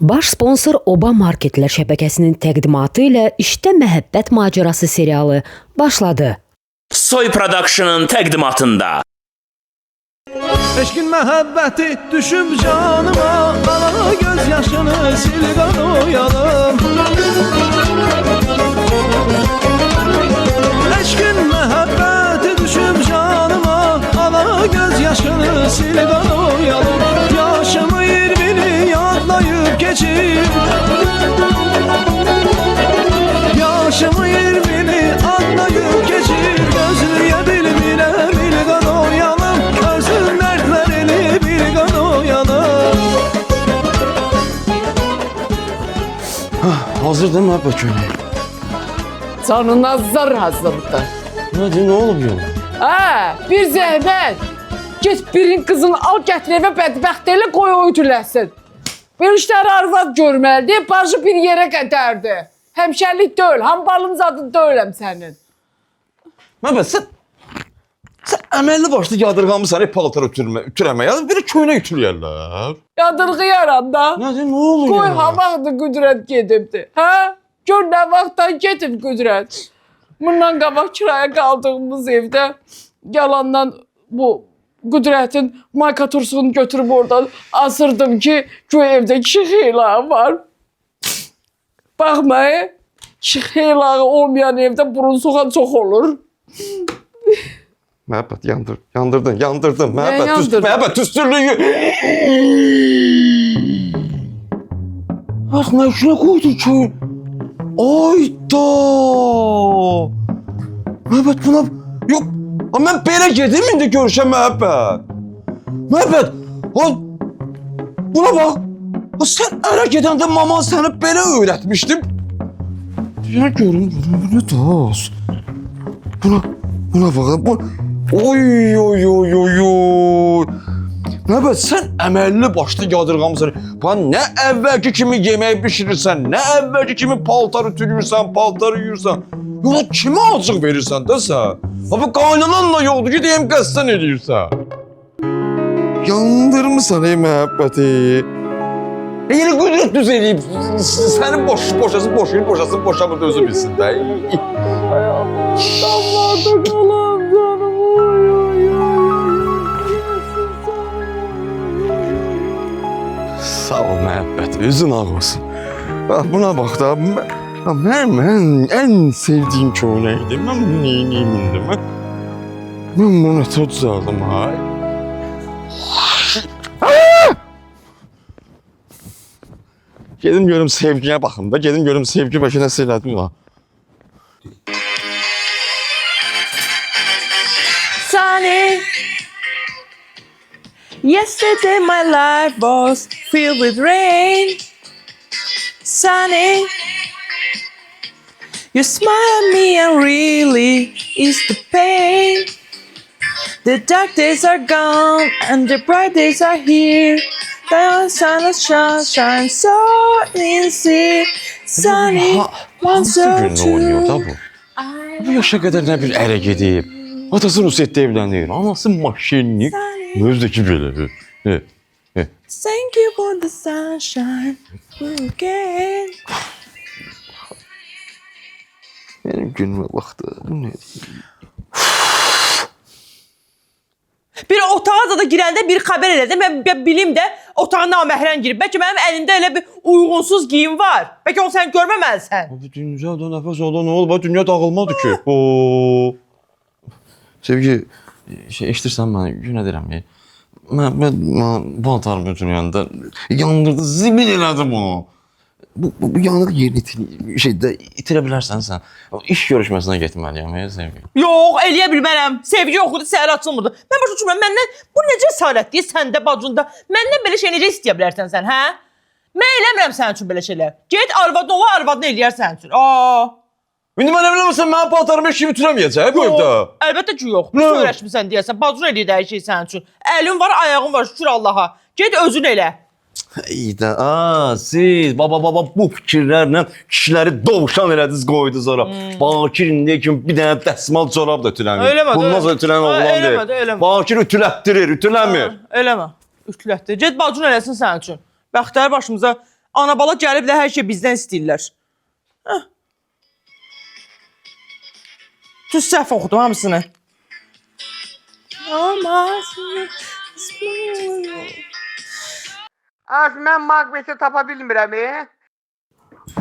Baş sponsor Oba Marketlər şəbəkəsinin təqdimatı ilə İşdə Məhəbbət Macerası serialı başladı. Soy Production'ın təqdimatında. Eşkin məhəbbəti düşüb canıma, ala göz yaşını sil qanoyalım. Eşkin məhəbbəti düşüb canıma, ala göz yaşını sil qanoyalım. Yaşımı 20'ni yadlayıb geçip, yaşımı 20'ni adlayıb geçip, gözlüyə bilmirəm il qanoyalım. Görsün dərdlərini bir qanoyalım. Hazırdır mı bu köynək? Canına zar hazırdır. Ne olub yol? Bir zəhmət. Get birin kızını al gətir evə bədbəxt elə qoy o ütüləsin. Bir işləri arvad görməlidir, barjı bir yerə qədərdir. Həmşərlik deyil, hambalın zadı deyiləm sənin. Məhəmməd, sən əməlli başlı yadırğamısan paltar ütürəməyə, bir köynək ütüləyərlər. Yadırğıyaram da. Ne olur Qoy ya? ha vaxtı qüdrət gedibdi. Hə? Gör nə vaxtdan gedib qüdrət. Bundan qabaq kiraya qaldığımız evdə yalandan bu qüdrətin maykatursuğunu götürüb oradan asırdım ki, evdə kişi xeylağı var. Baxmayın, kişi xeylağı olmayan evdə burun soğan çox olur. Məhəbbət, yandırdın. yandırdın? Məhəbbət, tüstürlüyü. Bax, nə işinə qoydun ki? Ayda! Məhəbbət, buna... Yox, mən belə gedim indi görüşəm, Məhəbbət. Məhəbbət, buna bax. Sən ərə gedəndə maman səni belə öyrətmişdim. Ya görüm, bu nə dost? Buna bax, Oy. Məhəbbət, sən əməlli başlı yadırğamısan. Bana nə əvvəlki kimi yemək bişirirsən, nə əvvəlki kimi paltar ütülürsən, paltar yuyursan. Yola kimə acıq verirsən də sən? Bu qaynananla yoldu ki, deyəm qəsdən edirsən. Yandırmısan ey məhəbbəti. Yeni qüdrət düz eləyib, səni boşasın, boşamır özü bilsin də. Damladı qalam canım. Sağ ol məhəbbət, üzün ağ olsun. Buna bax da, mən ən sevdiyim köynəkdir. Mən bunu neyiniyim indi? Mən bunu tutsaldım, hay. Gedim görüm sevgiyə baxım da, gedim görüm sevgi bəlkə nəsə elədim ya. Sunny. Yesterday my life was filled with rain. Sunny. You smile at me and really is the pain. The dark days are gone and the bright days are here. The sun shines so sincere. Sunny, once or Nasıl gün oynuyor da two. bu? Bu yaşa qədər nə bir ərə gedib. Atası Rusiyyətdə evlənir, anası maşinlik. Özdəki belədir. Thank you for the sunshine again. Benim günümə baxdı, bu nədir? Bir otağa da girəndə bir xəbər elədim. Mən bilim də otağa naməhrəm girib. Bəlkə mənim əlimdə elə bir uyğunsuz geyim var. Bəlkə onu sən görməməlisən. Bu dünyada nəfəs alda nə olub? Dünya dağılmadı ki. Sevgi, eşitirsən mənə, gün edirəm. Mən bu atarım bütünlüyəndə yandırdı, zibil elədi bunu. Bu yanıq yerini itirə bilərsən sən. İş görüşməsinə getməliyəm, sevgi. Yox, eləyə bilmərəm. Sevgi yoxdur, səhər açılmırdı. Mən başa düşmürəm, məndən bu necə cəsarətdir səndə, bacında. Məndən belə şey necə istəyə bilərsən sən, hə? Mən eləmirəm sənin üçün belə şeylər. Get arvadın ola, arvadını eləyər sənin üçün. İndi mən evlənməsəm mənim paltarımı heç kim ütürəməyəcək bu evdə. Əlbəttə ki, yox. Biz öyrəşmirsən deyəsən, bacın eləyir hər şey sənin üçün. Əlin var, ayağın var, şükür Allaha. Get özün elə. İyi də, siz baba bu fikirlərlə kişiləri dovşan elədiniz, qoydunuz ora. Bakir indiyə kimi bir dənə dəsmal corab da ütüləmir. Eləmə, bundan sonra ütülən oğlan deyil. Eləmə. Bakir ütülətdirir, ütüləmir. Eləmə, ütülətdir. Get bacın eləsin sənin üçün. Bəxtəri başımıza Ana bala gəliblər hər şey bizdən istəyirlər. Tuz səhv oxudum hamısını. Az mən maqbeti tapa bilmirəm.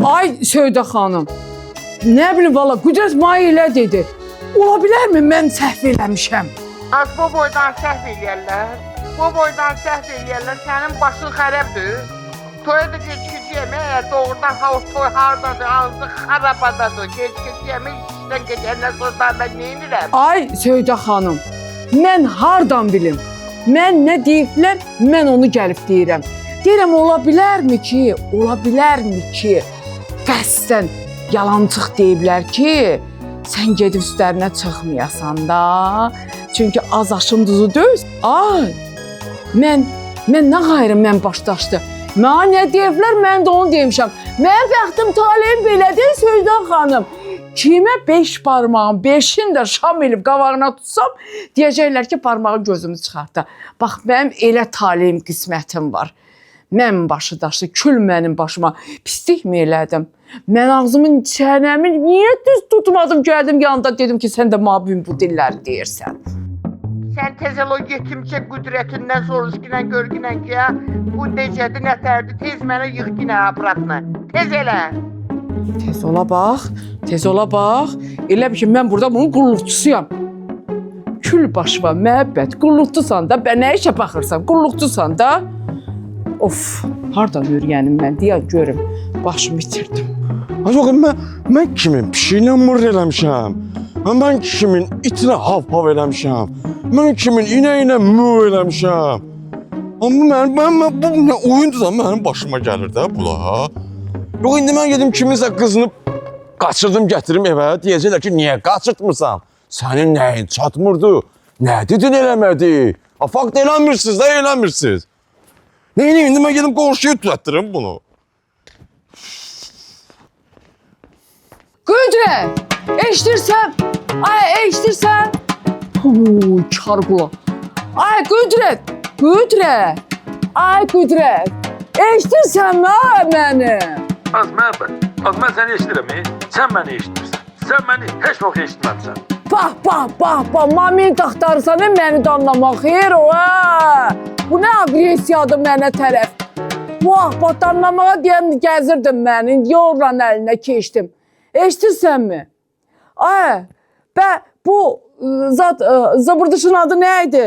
Ay Söydə xanım. Nə bilim valla Qüdrət mənə elə dedi. Ola bilərmi mən səhv eləmişəm? Az bu boydan səhv eləyərlər. Bu boydan səhv eləyərlər. Sənin başın xərabdır. Toya da gec-gec yemək, əgər doğrudan toy hardadır, hansı xarabadadır. Gec-gec yemək işdən gedəndən sonra mən neyinirəm? Ay Söydə xanım. Mən hardan bilim? Mən nə deyiblər, mən onu gəlib deyirəm. Deyirəm ola bilərmi ki, qəsdən yalancıq deyiblər ki, sən gedib üstlərinə çıxmayasan da. Çünki az aşım duzu döz. Ay, mən nə qayrım mən başdaşdı. Mənə nə deyiblər, mən də onu demişəm. Mənim bəxtim taleyim belədir Söydə xanım. Kimə 5 parmağın 5'ini də şam elib qavağına tutsam, deyəcəklər ki, parmağı gözümü çıxartdı. Bax, mənim elə taleyim qismətim var. Mən başı daşı, kül mənim başıma pislik mi elədim? Mən ağzımın çənəmi niyə düz tutmadım, gəldim yanında dedim ki, sən də mabim bu dilləri deyirsən. Sən tez el o yetimçə qüdrətindən soruşginən görginən ki, bu necədir, nətərdir, tez mənə yığ ginə aparatını. Tez elə. Tez ola bax. Elə bir ki, mən burada bunun qulluqçusuyam. Kül başıma məhəbbət, qulluqçusan da, bə nə işə baxırsan, qulluqçusan da. Of, hardan öyrənim mən deyə görüm. Başımı itirdim. Yox, mən kimin pişiylə mır eləmişəm? Mən kimin itinə hav-hav eləmişəm? Mən kimin inəyinə mü eləmişəm? Amma bu nə oyundur da mənim başıma gəlir də bula. Yox, indi mən gedim kiminsə qızını qaçırdım, gətirim evə. Deyəcəklər ki, niyə qaçırtmırsan? Sənin nəyin çatmırdı? Nə dedin eləmədi? Fakt eləmirsiniz də eləmirsiniz. Neyini, indi mən gedim qonşuya düzəltdirim bunu. Qüdrət, eşidirsən? Ay, eşidirsən? Kar qula. Ay, Qüdrət. Ay, Qüdrət. Eşidirsənmi məni? Az məhəbbət, az mən səni eşidirəm, sən məni eşidirsən. Sən məni heç vaxt eşitməmsən. Bax, mamin taxtarsan məni də anlamaq, xeyr o, Bu nə agresiyadır mənə tərəf. Bax, anlamağa deyəm, gəzirdim mən, indi yorulan əlinə keçdim. Eşidirsənmi? Ay, bu zıbırdışın adı nə idi?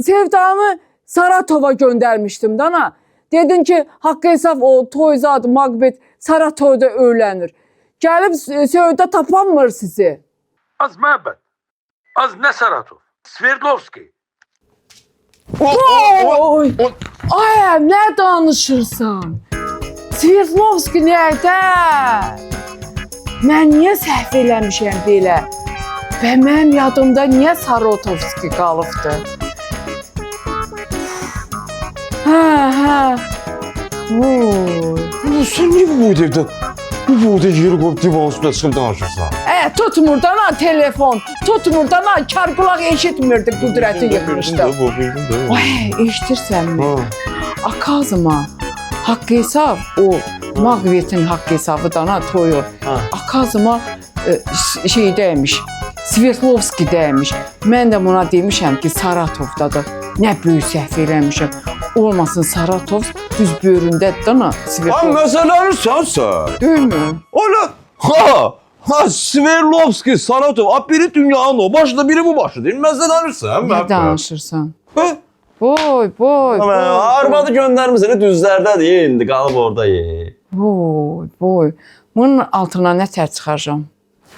Sevdamı Saratova göndərmişdim da, ana. Dedin ki, haqqı hesab o toyzad, maqbet Saratovda öyrənir. Gəlib Söydə tapanmır sizi. Az məhəbbət, az nə Saratov, Sverdlovski. Ay, nə danışırsan? Sverdlovski nədə? Mən niyə səhv eləmişəm belə? Və mənim yadımda niyə Saratovski qalıbdı? Hə. Sən niyə bu boyda yeri qoyub divanın üstündə çıxıb danışırsan? Tutmur da telefon, tutmur da kar qulaq eşitmirdi, Qüdrəti yıxmışdı. Ay, eşitirsənmi? Akazıma haqqı hesab, o mağvetin haqqı hesabı da toyu. Akazıma şeydəymiş, Sverdlovski dəymiş. Mən də buna demişəm ki, Saratovdadır. Nə böyük səhv eləmişəm. Olmasın Saratov düz böyründədir da Sverdlovski. Məsələləri sənsən. Deyilmi? Ha, Sverdlovski, Saratov, biri dünyanın o başında, biri bu başında. Məsələlərsən. Nə danışırsan? Hə? Boy. Arvadı göndərmişsəni düzlərdədir, indi qalıb orada. Boy. Bunun altına nə tər çıxacam?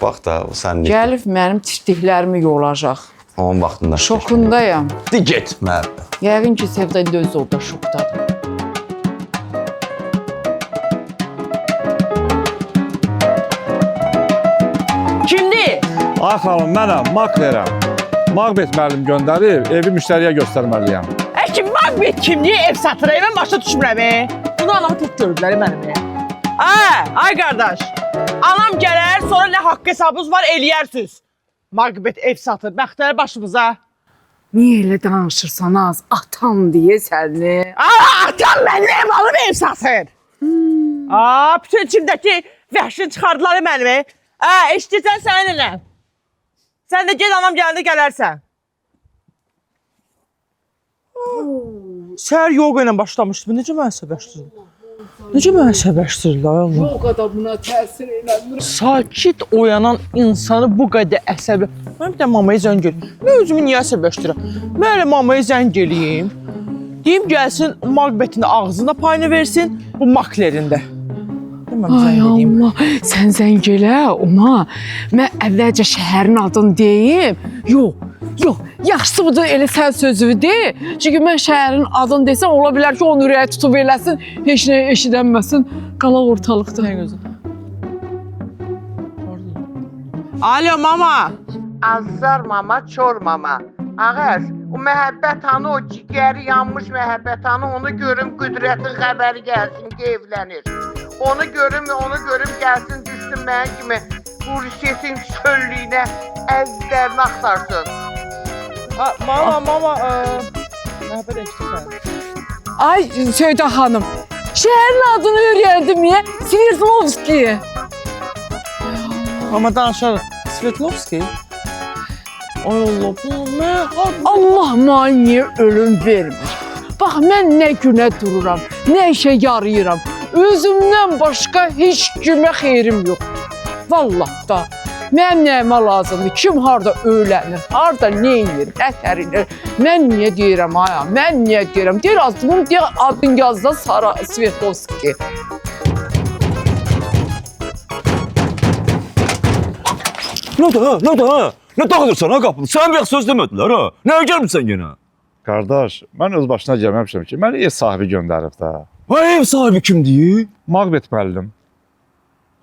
Bax da, sən necə? Gəlib mənim tiftiklərimi yolacaq. Onun vaxtında. Şokundayam. Get, məhəbbət. Yəqin ki, Sevda indi özü orada şokdadır. Kimdir? Ay xanım, mənəm, mak verəm. Maqbet müəllim göndərib, evi müştəriyə göstərməliyəm. Kim Maqbet kimdir? Ev satır, mən başa düşmürəm. Bunu anamı tək görüblər mənim. Ay qardaş, anam gələr, sonra nə haqq hesabınız var eləyərsiniz. Maqbet ev satır, bəxtlər başımıza. Niyə elə danışırsan az? Atan deyə səni. Atan mənim ev alıb ev satır. Bütün içimdəki vəhşin çıxardılar mənimi. Eşidirsən sənin elə. Sən də gel anam gəldi gələrsən. Səhər yoga ilə başlamışdı. Necə mən əsəbləşdirdim? Necə mən əsəbləşdirdim, ay Allah. Yoga da buna təsir eləmir. Sakit oyanan insanı bu qədər əsəblə... Mən bir də mamaya zəng eləyim. Mən özümü niyə əsəbləşdirəm? Mən elə mamaya zəng eləyim. Deyim gəlsin, Macbet'in ağzında payını versin, bu maklerində. Ay Allah, sən zəng elə ona. Mən əvvəlcə şəhərin adını deyim. Yox, yaxşısı budur elə sən sözünü de. Çünki mən şəhərin adını desəm, ola bilər ki, onun ürəyi tutub eləsin, heç nə eşidənməsin, qalaq ortalıqda. Alo, mama. Azar mama, çor mama. Ağac, o məhəbbət hanı, o cigəri yanmış məhəbbət hanı, onu görüm Qüdrətin xəbəri gəlsin ki, evlənir. Onu görüm gəlsin, düşsün mənim kimi bu Rüşetin çöllüyünə əzizlərini axtarsın. Mama, məhəbbət eşitirsən. Ay Söydə xanım, şəhərin adını öyrəndim ya, Sverdlovski. Amma danışarıq. Sverdlovski? Ay Allah, Allah maniyə ölüm vermir. Bax, mən nə günə dururam, nə işə yarayıram. Özümdən başqa heç kimə xeyrim yox. Vallah da, mənim nəyimə lazımdır, kim harada öylənir, harada nə edir, ətərinir. Mən niyə deyirəm, aya, mən niyə deyirəm. Deyir, adın yazda Sara Sverdlovski. Nə da? Nə dağılırsan ha qapını? Sən bir söz demədilər ha? Nəyə gəlmirsən yenə? Qardaş, mən öz başına gəlməmişəm ki, məni ev sahibi göndərib də. Vay, ev sahibi kimdir? Macbet müəllim.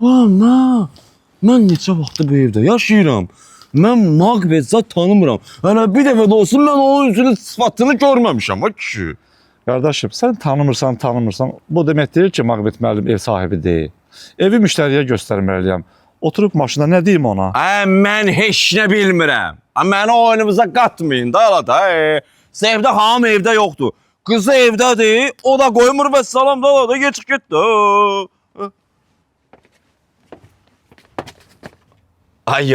Mən neçə vaxtdır bu evdə yaşayıram. Mən Macbet zat tanımıram. Hələ bir dəfə də olsun mən onun üzünün sıfatını görməmişəm ha kişi. Qardaşım, sən tanımırsan, bu demək deyil ki, Macbet müəllim ev sahibi deyil. Evi müştəriyə göstərməliyəm. Oturub maşına nə deyim ona? Mən heç nə bilmirəm. Məni oyunumuza qatmayın da ala da. Sevdə hamı evdə yoxdur. Qızı evdədir, o da qoymur və salam da ala da geçib getdi. Ay,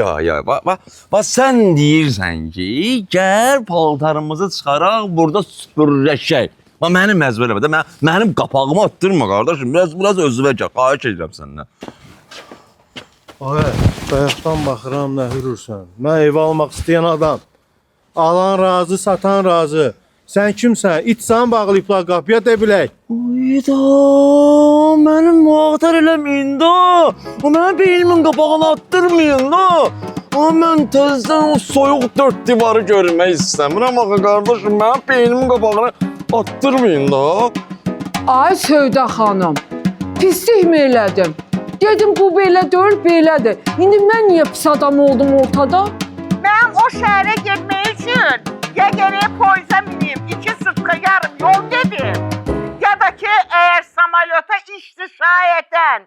bax sən deyirsən ki, gəl paltarımızı çıxaraq burada süpürləşək. Mənim məzbələmə də, mənim qapağımı attırma qardaşım, biraz özüvə gəl, xahiş edirəm səndən. Ay, bayaqdan baxıram, nə hürürsən. Mən ev almaq istəyən adam. Alan razı, satan razı. Sən kimsən? İtsan bağlayıblar qapıya de bilək. Uyda, mənim muhtar eləməyin da. Mənim beynimin qapağını attırmayın da. Mən tezdən o soyuq dörd divarı görmək istəmirəm. Axı qardaşım, mənim beynimin qapağını attırmayın da. Ay Söydə xanım, pislik mi elədim? Dedim bu belə deyil, belədir. İndi mən niyə pis adam oldum ortada? Mənim o şəhərə getmək üçün ya geriyə poyza mineyim, 2 sutka yarım yol gedim. Ya da ki, əgər samalyota işli şayətən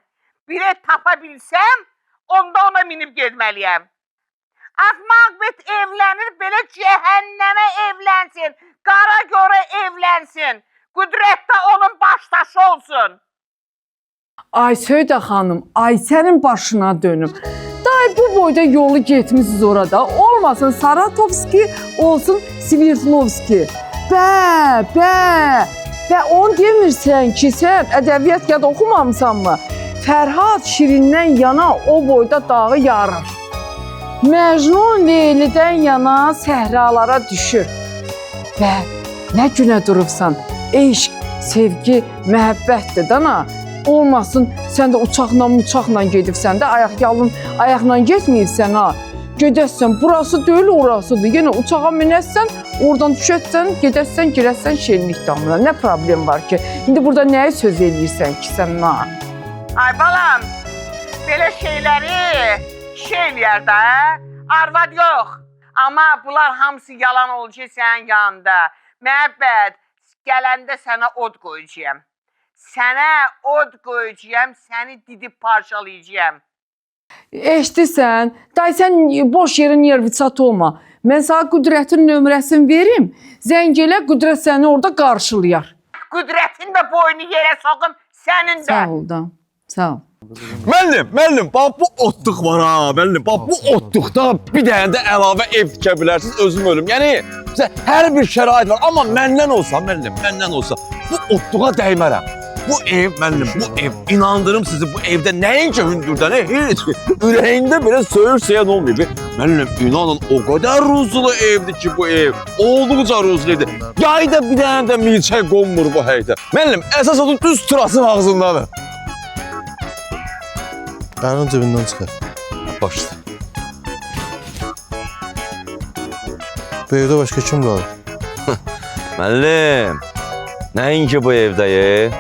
bilet tapa bilsəm, onda ona minib getməliyəm. Az Macbet evlənir, belə cəhənnəmə evlənsin, qara görə evlənsin, Qüdrətdə onun başdaşı olsun. Ay Söydə xanım, ay sənin başına dönüm. Day bu boyda yolu getmişiz orada. Olmasın Saratovski, olsun Sverdlovski. Bə, onu demirsən ki, sən ədəbiyyat ya da oxumamısan mı? Fərhad Şirindən yana o boyda dağı yarır. Məcnun Leylidən yana səhralara düşür. Bə, nə günə durubsan? Eşq, sevgi, məhəbbətdir dana. Olmasın, sən də uçaqla gedibsən də, ayaqla getməyibsən ha. Gedəsən, burası deyil, orasıdır. Yenə uçağa minəsən, oradan düşəsən, gedəsən, girəsən şenlik damına. Nə problem var ki? İndi burada nəyə söz eləyirsən ki, sən ha? Ay balam, belə şeyləri eləyər də, arvad yox. Amma bunlar hamısı yalan olacaq sənin yanında. Məhəbbət, gələndə sənə od qoyacağam. Sənə od qoyacağam, səni didib parçalayacağam. Eşdirsən, day sən boş yerə nervçat olma. Mən sana Qüdrətin nömrəsini verim, zəng elə, Qüdrət səni orada qarşılayar. Qüdrətin də boynu yerə soxum, Sənin də. Sağ ol da. Sağ ol. Müəllim, bax bu otluq var ha, müəllim. Bax bu otluqda bir dənə də əlavə ev tikə bilərsiniz, özüm ölüm. Yəni hər bir şərait var, amma məndən olsa, müəllim, məndən olsa bu otluğa dəymərəm. Bu ev, müəllim, bu ev, inandırım sizi, bu evdə nəinki hündürdən, heç ürəyində belə söyür-seyən olmayıb. Müəllim, inanın, o qədər ruzlu evdir ki bu ev, olduqca ruzlu evdir. Yayda bir dənə də milçək qonmur bu həydə. Müəllim, əsas odur düz turasın ağzındadır. Əlini cibindən çıxar. Başla. Bu evdə başqa kim qalır? Müəllim, nəinki bu evdəyi,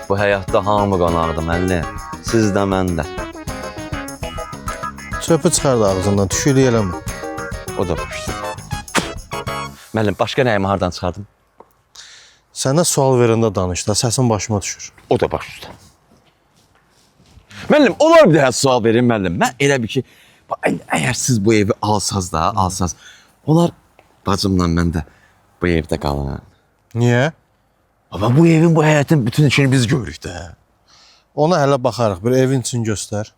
bu həyatda hamı qonaqdır, müəllim. Siz də, mən də. Çöpü çıxardı ağzından, tüşülük eləmə. O da başla. Müəllim, başqa nəyimi hardan çıxardım? Sənə sual verəndə danış da, səsin başıma düşür. O da başla. Müəllim, olar bir daha sual verin, müəllim. Mən elə bir ki, əgər siz bu evi alsaz da, olar bacımla mən də bu evdə qalın. Niyə? Ama bu evin, bu həyatın bütün içini biz görürük də. Ona hələ baxarıq, bir evin için göstər.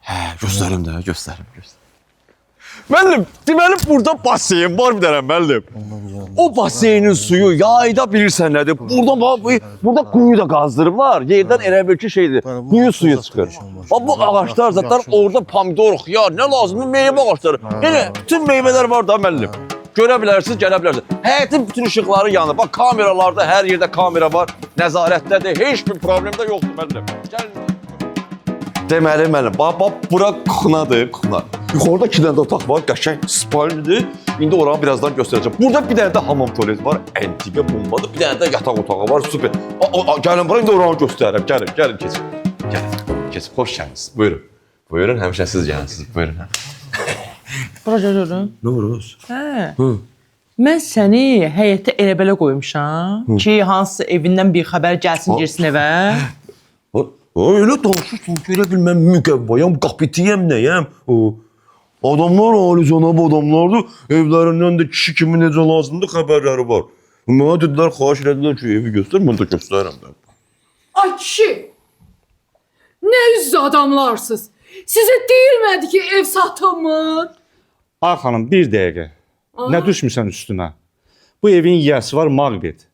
Hə, göstərim də, göstərim. Müəllim, deməli burada baseyin var bir dənə, müəllim. O baseynin suyu yayda bilirsən nədir? Burada quyu da qazdırıblar. Yerdən elə bir ki şeydir, quyu suyu çıxır. Bu ağaçlar zaten orada pomidor, xiyar, nə lazımdır? Meyvə ağaçları. Yəni, bütün meyvələr var da, müəllim. Görə bilərsiniz, gələ bilərsiniz. Həyətin bütün işıqları yanır. Bax, kameralarda, hər yerdə kamera var. Nəzarətdədir, heç bir problem də yoxdur, müəllim. Gəlin. Deməli, müəllim, bax, bura kuxnadır, kuxna. Yuxarıda 2 dənə də otaq var, qəşəng spalnidir. İndi oranı birazdan göstərəcəm. Burada bir dənə də hamam tualet var, antika bombadır. Bir dənə də yataq otağı var, super. Gəlin bura, indi oranı göstərərəm. Gəlin, keçin. Gəlin, keçin, xoş gəlmisiniz. Buyurun. Buyurun, həmişə siz gəlinsiniz. Buyurun. Bura görürüm. Nə olur? Hə. Mən səni həyətdə elə belə qoymuşam ki, hansısa evindən bir xəbər gəlsin, girsin evə. Öyle danışırsın ki, elə bil mən müqəvvayam, qapitiyəm, nəyəm? Adamlar alicənab adamlardır, evlərindən də kişi kimi necə lazımdır xəbərləri var. Mənə dedilər, xahiş edilər ki, evi göstər, mən də göstərəm də. Ay kişi, nə üzü adamlarsınız? Sizə deyilmədi ki, ev satılmır? Ay xanım, bir dəqiqə. Nə düşmüsən üstünə? Bu evin yiyəsi var, Maqbet.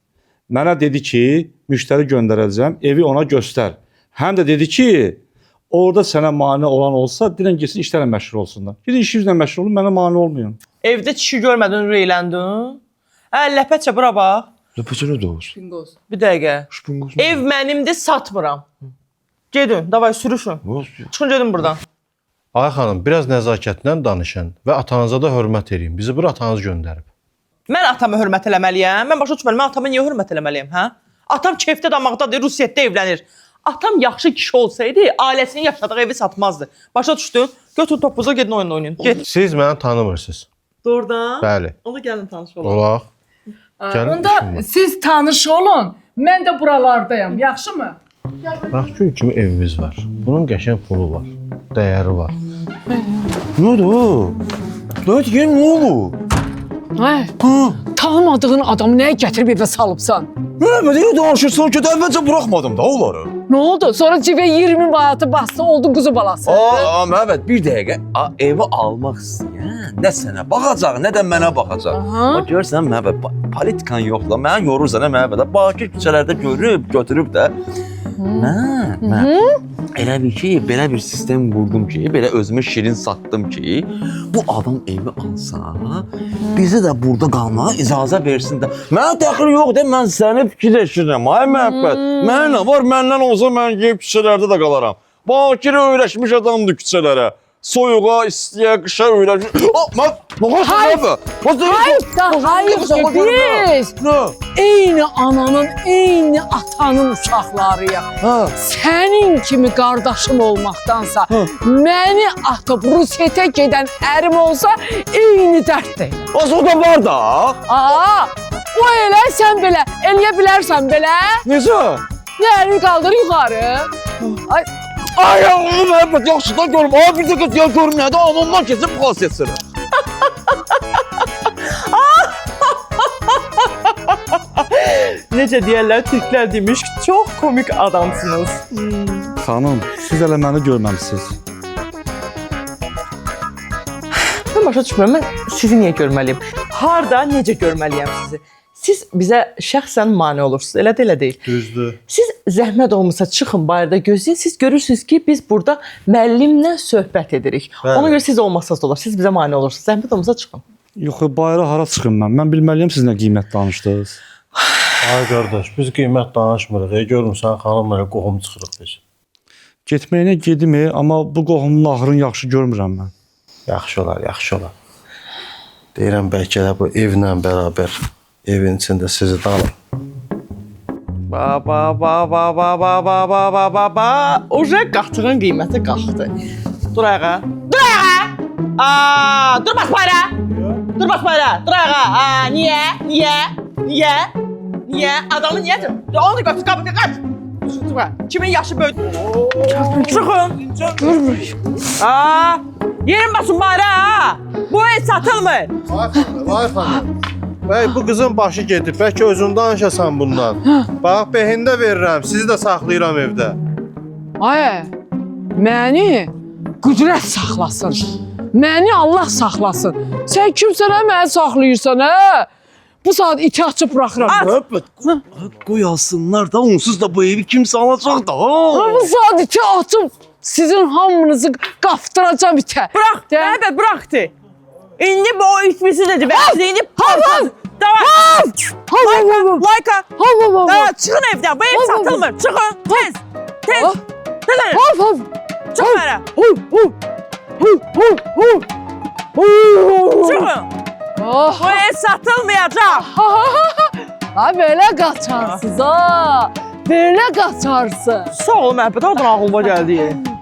Mənə dedi ki, müştəri göndərəcəm, evi ona göstər. Həm də dedi ki, orada sənə mane olan olsa, dilən geçsin işlərlə məşğul olsunlar. Gidin işinizlə məşğul olun, mənə mane olmayın. Evdə kişi görmədin, ürəkləndin. Hə, ləpətçə, bura bax. Ləpətçə nə doğuz? Bir dəqiqə. Ev mənimdir, satmıram. Gedin, davay, sürüşün. Çıxın, gedin buradan. Ay xanım, biraz nəzakətlə danışın və atanıza da hörmət edin. Bizi bura atanız göndərib. Mən atama hörmət eləməliyəm. Mən başa düşməliyəm, mən atama niyə hörmət eləməliyəm, hə? Atam keyfdə damaqdadır, Rusiyyətdə evlənir. Atam yaxşı kişi olsaydı, ailəsinin yaşadığı evi satmazdı. Başa düşdün? Götür topunuza, gedin oyun oynayın. Get. Siz məni tanımırsınız. Doğrudan? Bəli. Onda gəlin tanış olaq. Olaq. Gəlin, Onda işim var. siz tanış olun, mən də buralardayım, yaxşı mı? Bax, gün kimi evimiz var. Bunun qəşəng pulu var, dəyəri var. Nə oldu? Nə oldu? Ay, tanımadığın adamı nəyə gətirib evə salıbsan? Nə danışırsan ki, əvvəlcə buraxmadım da onları. Nə oldu? Sonra cibə 20 manatı bastı, oldu quzu balası. Məhəbət, bir dəqiqə. Evi almaq istəyən, nə sənə baxacaq, nə də mənə baxacaq. Görsən, məhəbət, politikan yoxla, mənə yorursan, məhəbət. Bakir küçələrdə görüb, götürüb də. Mən elə bir ki, belə bir sistem qurdum ki, belə özümü şirin satdım ki, bu adam evi alsa, bizi də burada qalmağa icazə versin də. Mənə dəxil yox de, mən səni fikirləşirəm, ay məhəbbət. Mənə nə var, məndən olsa mən geyib küçələrdə də qalaram. Bakir öyrəşmiş adamdır küçələrə. Soyuğa, istiyə, qışa öyrəşmiş. Hayır, biz eyni ananın, eyni atanın uşaqlarıyıq. Sənin kimi qardaşım olmaqdansa, məni atıb Rusiyyətə gedən ərim olsa, eyni dərd deyil. O da var da. O elə, sən belə, eləyə bilərsən belə. Necə? Nərini qaldır yuxarı. Ay, məhəbbət, yaxşıdan görüm. Bir dəqiqə, ya görüm nədir? Anamdan keçib xasiyyətsini. necə deyərlər, türklər demiş ki, çox komik adamsınız. Xanım, siz hələ məni görməmisiniz. Mən başa düşmürəm, mən sizi niyə görməliyim? Harda, necə görməliyəm sizi? Siz bizə şəxsən mane olursunuz, elə də elə deyil. Düzdür. Siz zəhmət olmasa çıxın bayırda gözləyin. Siz görürsünüz ki, biz burada müəllimlə söhbət edirik. Bəli. Ona görə siz olmasanız da olar. Siz bizə mane olursunuz. Zəhmət olmasa çıxın. Yox, bayıra hara çıxım mən? Mən bilməliyəm siz nə qiymət danışdınız. Ay qardaş, biz qiymət danışmırıq. Görmüsən xanımla qohum çıxırıq biz. Getməyinə gedim, amma bu qohumun axırını yaxşı görmürəm mən. Yaxşı olar, yaxşı olar. Deyirəm bəlkə də bu evlə bərabər evin içində sizi də alır. Oje qahtığın qiyməti qalxdı. Dur ayağa. Dur ayağa. Dur bas bayra. Dur bas bayra. Dur ayağa. Niyə? Adamı niyə? Onu da götür, qapı qaç. Kimin yaşı böyük? Çıxın. Yerin basın bayra. Bu ev satılmır. Vay xanım. Bəy, bu qızın başı gedib. Bəlkə özün danışasan bundan. Bax, behində verirəm. Sizi də saxlayıram evdə. Ay, məni qüdrət saxlasın. Məni Allah saxlasın. Sən kimsən hə, məni saxlayırsan hə? Bu saat iti açıb buraxıram. Qoyasınlar da, onsuz da bu evi kimsə alacaq da. Bu saat iti açıb sizin hamınızı qafdıracam itə. Bırak, Məhəbbət bıraktı. İndi bu o itmisi dedi. Indi patladı. Tamam. Layka. Çıxın evdən. Bu ev satılmır. Çıxın. Tez. Çıx mənə. Çıxın. Bu ev satılmayacaq. Ha, belə qaçarsınız ha. Belə qaçarsınız. Sağ ol Məhəbbət. Oradan ağlıma gəldi.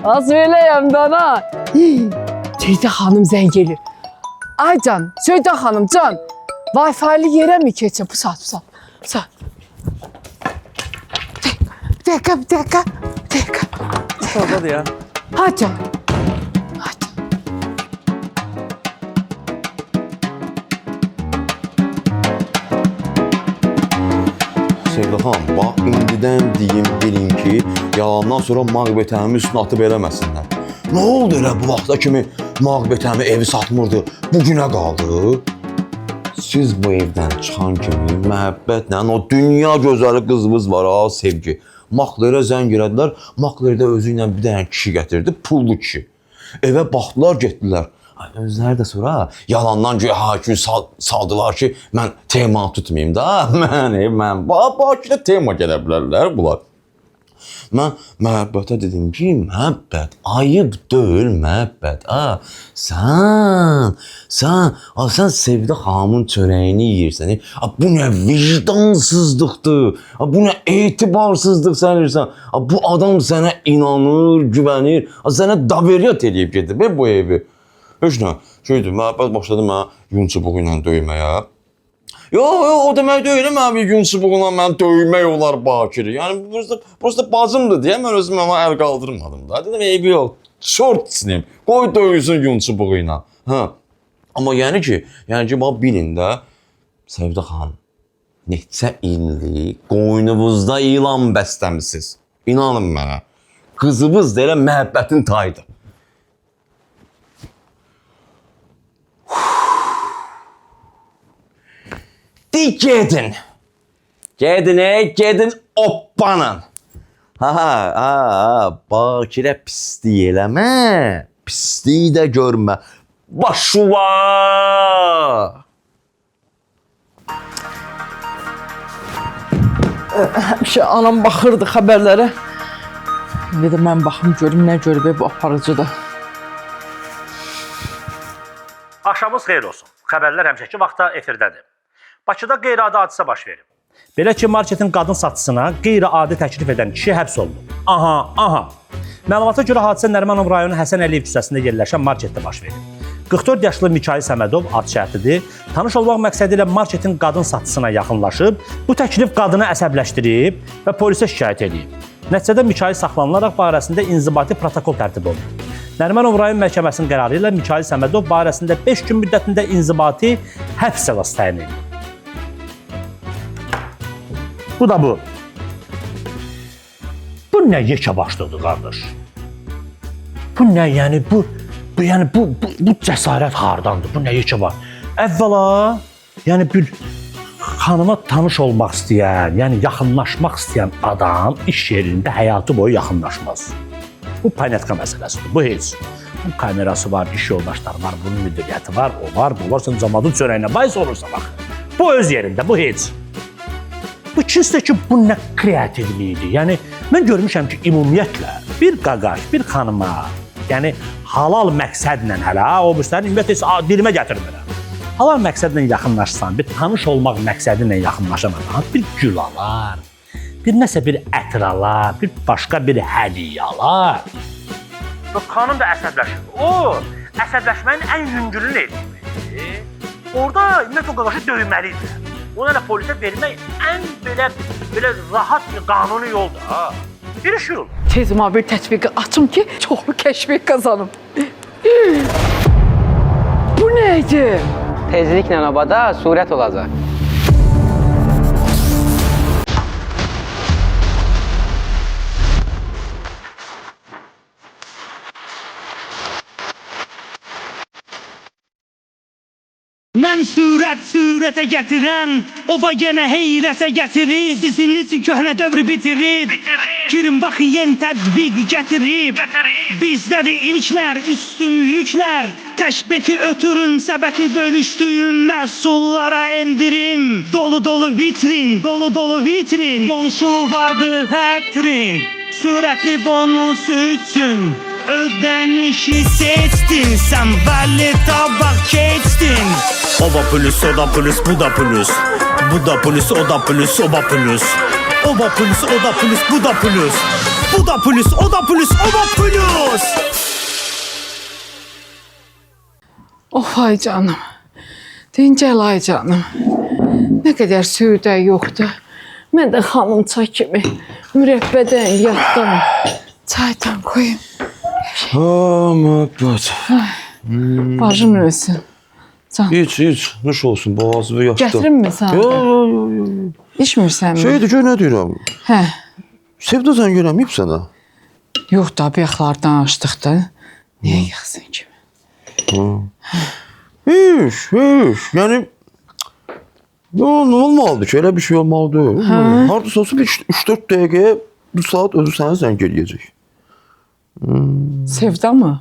Az beləyəm dana. Ceydə xanım zəng gelir. Ay can, Ceydə xanım can. Wi-Fi'li yerə mi keçə? Bu saat. Bir dəqiqə. Oradadır ya. Ha can. Sevdaxan, bax, indidən deyim, bilin ki, yalandan sonra Mağbetəmi üstünə atıb eləməsinlər. Nə oldu elə bu vaxta kimi Mağbetəmi evi satmırdı, bugünə qaldı? Siz bu evdən çıxan kimi məhəbbətlə o dünya gözəli qızımız var ha, Sevgi. Maklerə zəng elədilər, Maklerdə özü ilə bir dənə kişi gətirdi, pullu kişi. Evə baxdılar, getdilər. Özləri də sonra yalandan hakim saldılar ki, mən tema tutmayayım da, mən Bakıda tema gələ bilərlər bunlar. Mən Məhəbbətə dedim ki, Məhəbbət, ayıb deyil Məhəbbət, sən Sevdə xanımın çörəyini yeyirsən, bu nə vicdansızlıqdır, bu nə etibarsızlıq sən yeyirsən, bu adam sənə inanır, güvənir, sənə daveriyyat edib gedib bu evi. Heç nə, Məhəbbət başladı mənə yun çubuğu ilə döyməyə. Yox, o demək deyil, mən bir yun çubuğuna mən döymək olar Bakırı. Yəni, burası bacımdır deyə mən özüm ona əl qaldırmadım da. Dedim, eybi yox, şort sinim, qoy döysün yun çubuğu ilə. Amma yəni ki, bax bilin də, Sevdə xanım, neçə illik qoynuvuzda ilan bəstəmisiniz. İnanın mənə, qızımız da elə Məhəbbətin tayıdır. Gedin. Gedin oppanın. Bakirə pislik eləmə, pislik də görmə. Başuva! Həmişə anam baxırdı xəbərlərə. İndi də mən baxım görüm nə görüb bu aparıcıdır. Axşamınız xeyir olsun. Xəbərlər həmişəki vaxtda efirdədir. Bakıda qeyri-adi hadisə baş verib. Belə ki, marketin qadın satçısına qeyri-adi təklif edən kişi həbs olunub. Aha. Məlumata görə hadisə Nərimanov rayonu Həsən Əliyev küçəsində yerləşən marketdə baş verib. 44 yaşlı Mikail Səmədov ad şərtidir. Tanış olmaq məqsədi ilə marketin qadın satçısına yaxınlaşıb, bu təklif qadını əsəbləşdirib və polisə şikayət edib. Nəticədə Mikail saxlanılaraq barəsində inzibati protokol tərtib olunub. Nərimanov rayon məhkəməsinin qərarı ilə Mikail Səmədov barəsində 5 gün müddətində inzibati həbs cəzası təyin edilib. bu da bu. Bu nə yekə başlıdır qardaş? Bu nə, yəni bu cəsarət hardandır? Bu nə yekə var? Əvvəla, yəni bir xanıma tanış olmaq istəyən, yəni yaxınlaşmaq istəyən adam iş yerində həyatı boyu yaxınlaşmaz. Bu paynetka məsələsidir, bu heç. Bu kamerası var, iş yoldaşları var, bunun müdiriyyəti var, o var, bu var, sən camadın çörəyinə bays olursa bax. Bu öz yerində, bu heç. Bu ikincisi ki, bu nə kreativliyidir. Yəni, mən görmüşəm ki, ümumiyyətlə bir qaqaş, bir xanıma, yəni halal məqsədlə hələ, o birlərin ümumiyyətlə dilimə gətirmirəm. Halal məqsədlə yaxınlaşsan, bir tanış olmaq məqsədi ilə yaxınlaşan adam, bir gül alar, bir nəsə bir ətir alar, bir başqa bir hədiyyə alar. Xanım da əsəbləşir. O, əsəbləşməyin ən yüngülünü edir. Orada ümumiyyətlə o qaqaşı döyməliydir. Onu elə polisə vermək ən belə rahat bir qanuni yoldur. Bir iş yol. Tezimə bir tətbiqi açım ki, çoxlu kəşfiyyat qazanım. Bu neydi? Tezliklə obada surət olacaq. Mən surətə gətirən, oba yenə heyrətə gətirir, diziniz köhnə dövrü bitirir, girin baxı yeni tədbiq gətirib, bizdədir ilklər, üstünlüklər, təşbeki ötürün, səbəti bölüşdüyün məhsullara endirim, dolu vitrin, qonşu vardır hətrin, surətli bonusu üçün. Ödənişi seçdin, sən vəli tabaq keçdin. Oba plus, o da plus, bu da plus. Bu da plus, o da plus, oba plus. Oba plus, o da plus, bu da plus. Bu da plus, o da plus, oba plus. Of ay canım. Dincəl ay canım. Nə qədər südə yoxdur. Mən də xanım çay kimi mürəbbədən yatdım. Çaydan koyayım. Müəbbət. Bacım ölsün. Can. Hiç, nuş olsun, boğazımı yaxdı. Gətirim mi sana? Yo. İçmirsən mi? Şeydir, gör nə deyirəm. Hə. Sevda sən görəməyib sənə. Yox da, bıyaqlardan açdıq da. Niyə yıxsın ki? Hiç. Yəni, nə olmalıdır ki, elə bir şey olmalıdır. Hardasa olsa bir 3-4 dəqiqəyə bu saat özü sənə zəng eləyəcək. Sevda mı?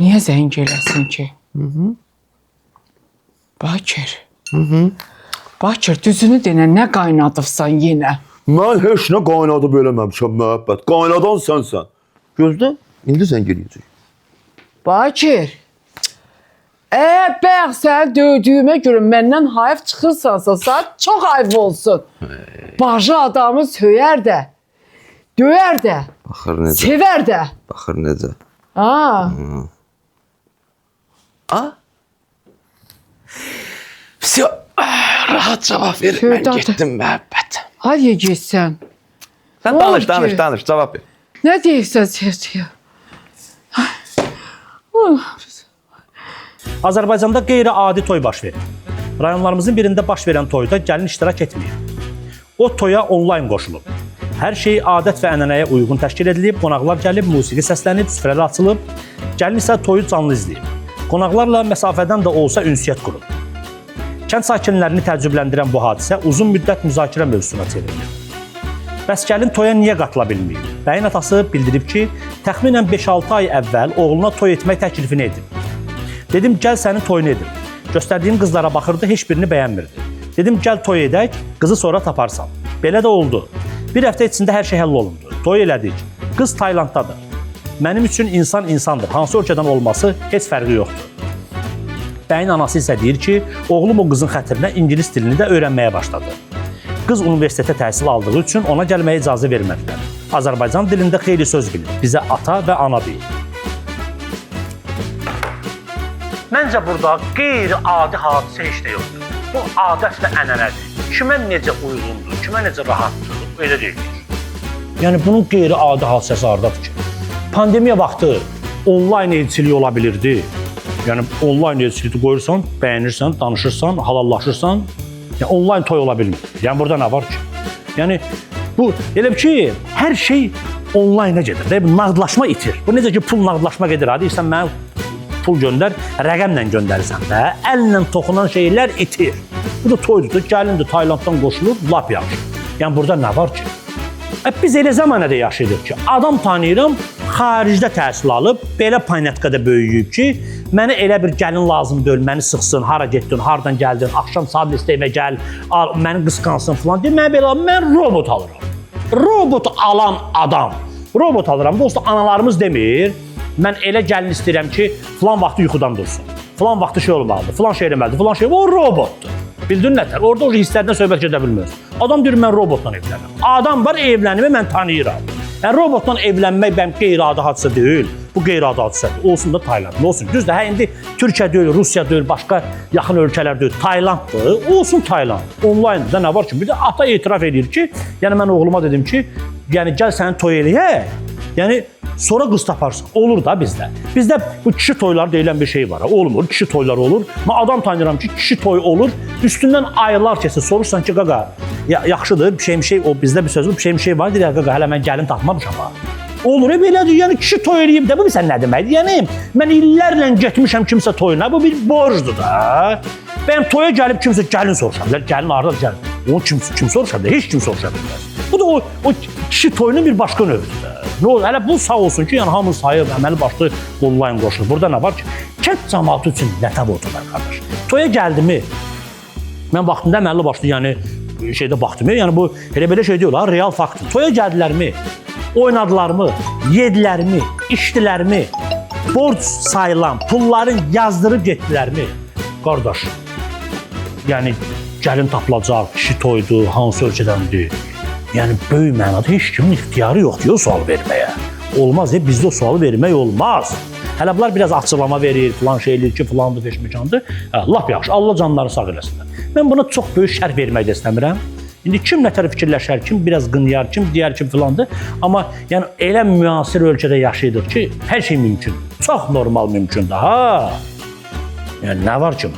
Niyə zəng eləsin ki? Bakir. Bakir, düzünü denə, nə qaynadıbsan yenə? Mən heç nə qaynadıb eləməmişəm, müəbbət. Qaynadan sənsən. Gözlə, indi zəng eləyəcək. Bakir. Əgər bəyək səni döydüyümə görə məndən hayf çıxırsansa, saat çox ayıb olsun. Bacı adamı söyər də, döyər də, sevər də. Baxır necə. Всё, rahat cavab ver, mən getdim müəbbət. Hadi getsən. Sən danış, cavab ver. Nə deyirsən Sertiya? Azərbaycanda qeyri-adi toy baş verir. Rayonlarımızın birində baş verən toyda gəlin iştirak etməyir. O toya onlayn qoşulub. Hər şey adət və ənənəyə uyğun təşkil edilib, qonaqlar gəlib, musiqi səslənib, süfrələr açılıb, gəlin isə toyu canlı izləyib. Qonaqlarla məsafədən də olsa ünsiyyət qurub. Kənd sakinlərini təəccübləndirən bu hadisə uzun müddət müzakirə mövzusuna çevrilir. Bəs gəlin toya niyə qatıla bilməyib? Bəyin atası bildirib ki, təxminən 5-6 ay əvvəl oğluna toy etmək təklifini edib. Dedim, gəl sənin toyunu edim. Göstərdiyim qızlara baxırdı, heç birini bəyənmirdi. Dedim, gəl toy edək, qızı sonra taparsan. Belə də oldu. Bir həftə içində hər şey həll olundu. Toy elədik. Qız Taylanddadır. Mənim üçün insan insandır. Hansı ölkədən olması heç fərqi yoxdur. Bəyin anası isə deyir ki, oğlum o qızın xətrinə ingilis dilini də öyrənməyə başladı. Qız universitetə təhsil aldığı üçün ona gəlməyə icazə vermədilər. Azərbaycan dilində xeyli söz bilir. Bizə ata və ana deyir. Məncə burada qeyri-adi hadisə heç də yoxdur. Bu adət və ənənədir. Kimə necə uyğundur, kimə necə rahatdır, elə deyilir. Yəni bunun qeyri-adi hadisəsi hardadır ki? Pandemiya vaxtı onlayn elçilik ola bilirdi. Yəni onlayn elçiliyi qoyursan, bəyənirsən, danışırsan, halallaşırsan, yəni onlayn toy ola bilmir. gedir. Yəni burada nə var ki? Yəni bu elə ki, hər şey onlayna gedir. Bu nağdlaşma itir. Bu necə ki pul nağdlaşma gedir. Hadi sən mənə pul göndər, rəqəmlə göndərirsən də, əllə toxunan şeylər itir. Bu da toydur, gəlindir Taylanddan qoşulur, lap yaxşı. Yəni burada nə var ki? Biz elə zamanədə yaşayırıq ki, adam tanıyıram, xaricdə təhsil alıb, belə planetkada böyüyüb ki, mənə elə bir gəlin lazım deyil, məni sıxsın, hara getdin, hardan gəldin, axşam saat istəyimə gəl, məni qısqansın falan deyir. Mən robot alıram. Robot alan adam. Robot alıram. Dostu, analarımız demir, mən elə gəlin istəyirəm ki, filan vaxtı yuxudan dursun, filan vaxtı şey olmalıdır, filan şey eləməlidir, filan şey, o robotdur. Bildin nətər? Orada o hisslərdən söhbət gedə bilmir. Adam deyir, mən robotla evlənirəm. Adam var, evlənimi mən tanıyıram. Yəni, robotla evlənmək bəm qeyri-adi hadisə deyil. Bu qeyri-adi hadisədir. Olsun da Tayland. Olsun. Düzdür, hə, indi Türkiyə deyil, Rusiya deyil, başqa yaxın ölkələr deyil. Taylanddır. Olsun Tayland. Online'da nə var ki? Bir də ata etiraf edir ki, yəni mən oğluma dedim ki, yəni gəl səni toy eləyək. Yəni sonra qız taparsan. Olur da bizdə. Bizdə bu kişi toyları deyilən bir şey var. Olmur, kişi toyları olur. Mən adam tanıyıram ki, kişi toy olur. Üstündən aylar keçir. Sorursan ki, qaqa, yaxşıdır, bir şey, o bizdə bir söz var, bir şey var. Deyir, qaqa, hələ mən gəlin tapmamışam ha. Olur, belədir. Yəni kişi toy eləyib də bu sən nə deməkdir? Yəni mən illərlə getmişəm kimsə toyuna. Bu bir borcdur da. Ben toya gəlib kimsə gəlin soruşar. Gəlin harda gəlin. Onu kim soruşar da? Heç kim soruşa bilməz. Bu da o kişi toyunun bir başqa növüdür. Ne olur? Hələ bu sağ olsun ki, yəni hamı sayır, əməli başlı online qoşulur. Burada nə var ki? Kənd cəmaatı üçün lətəb oturlar qardaş. Toya gəldimi? Mən vaxtında əməlli başlı, yəni şeydə baxdım. Yəni bu elə şey deyil ha, real faktdır. Toya gəldilərmi? Oynadılarmı? Yedilərmi? İçdilərmi? Borc sayılan pulların yazdırıb getdilərmi? Qardaş. Yəni gəlin tapılacaq, kişi toydu, hansı ölkədəndir? Yəni böyük mənada heç kimin ixtiyarı yoxdur o sual verməyə. Olmaz, bizdə o sualı vermək olmaz. Hələ bunlar biraz açıqlama verir, filan şey eləyir ki, filandır, feşməkandır. Lap yaxşı, Allah canları sağ eləsinlər. Mən buna çox böyük şərh vermək də istəmirəm. İndi kim nətər fikirləşər, kim biraz qınıyar, kim deyər ki, filandır. Amma yəni elə müasir ölkədə yaşayırıq ki, hər şey mümkün. Çox normal mümkündür, ha. Yəni nə var ki?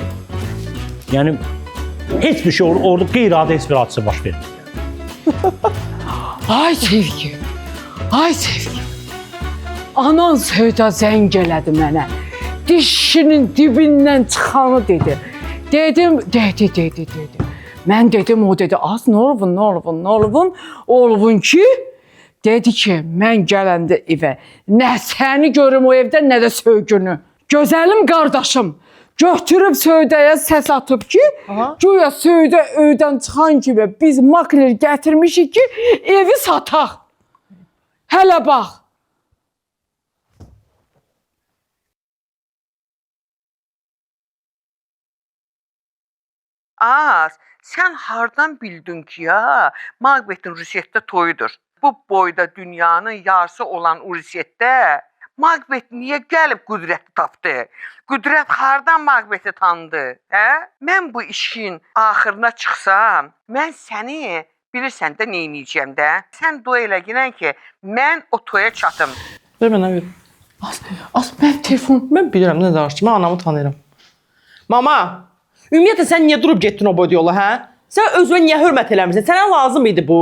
Yəni heç bir şey orada qeyri-adi heç bir hadisə baş vermir. Ay Sevgi, ay Sevgi. Anan Söyda zəng elədi mənə. Dişinin dibindən çıxanı dedi. Dedim, dedi. Mən dedim, o dedi, az nə olubun ki, dedi ki, mən gələndə evə, nə səni görüm o evdə, nə də Söygünü. Gözəlim qardaşım, götürüb Söydəyə səs atıb ki, güya Söydə öydən çıxan kimi biz makler gətirmişik ki, evi sataq. Hələ bax. Az, sən hardan bildin ki ya, Macbeth'in Rusiyyətdə toyudur. Bu boyda dünyanın yarısı olan Rusiyyətdə Macbeth niyə gəlib Qüdrəti tapdı? Qüdrət hardan Macbethi tanıdı? Hə? Mən bu işin axırına çıxsam, mən səni bilirsən də nə edəcəm də? Sən dua elə gələn ki, mən o toya çatım. Ver mənə ver. Az mən telefon, mən bilirəm nə danışdım. Mən anamı tanıyıram. Mama, ümumiyyətlə sən niyə durub getdin o boyda yola, hə? Sən özünə niyə hörmət eləmirsən? Sənə lazım idi bu?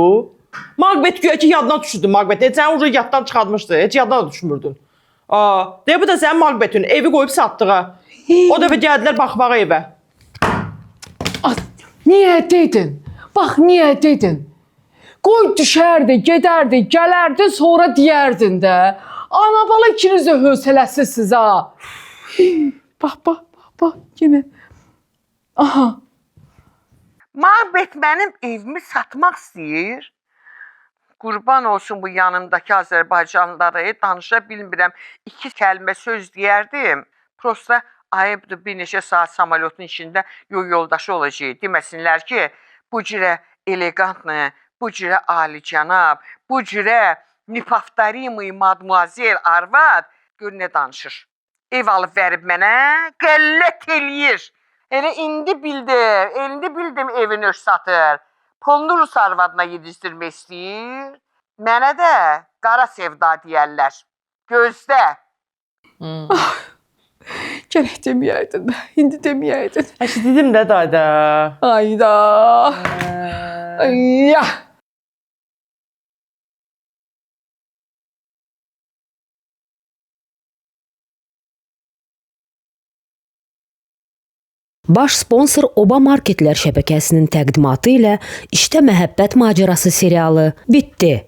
Macbeth güya ki yaddan düşürdün Macbeth. Sən onu yaddan çıxartmışdı. Heç yaddan da düşmürdün. Deyə bu da sənin Macbethin evi qoyub satdığı. O dəfə gəldilər baxmağa evə. Niyə dedin? Bax, niyə dedin? Qoy düşərdi, gedərdi, gələrdi, sonra deyərdin də. Ana bala ikiniz də hövsələsiz ha. Bax, yenə. Aha. Macbeth mənim evimi satmaq istəyir. Qurban olsun bu yanımdakı Azərbaycanlıları, danışa bilmirəm. 2 kəlmə söz deyərdim. Prosta ayıbdır bir neçə saat samolyotun içində yol yoldaşı olacaq. Deməsinlər ki, bu cürə elegantlı, bu cürə alicənab, bu cürə nipaftarimi madmuazel arvad gör nə danışır. Ev alıb verib mənə, qəllət eləyir. Elə indi bildim evin öz satır. Pulunu Rus arvadına yedizdirmək istəyir. Mənə də qara sevda deyərlər. Gözdə. Gərək deməyəydin. İndi deməyəydin. Dedim də dayda. Ayda. Ya. Baş sponsor Oba Marketlər şəbəkəsinin təqdimatı ilə İşdə Məhəbbət Macərası serialı bitdi.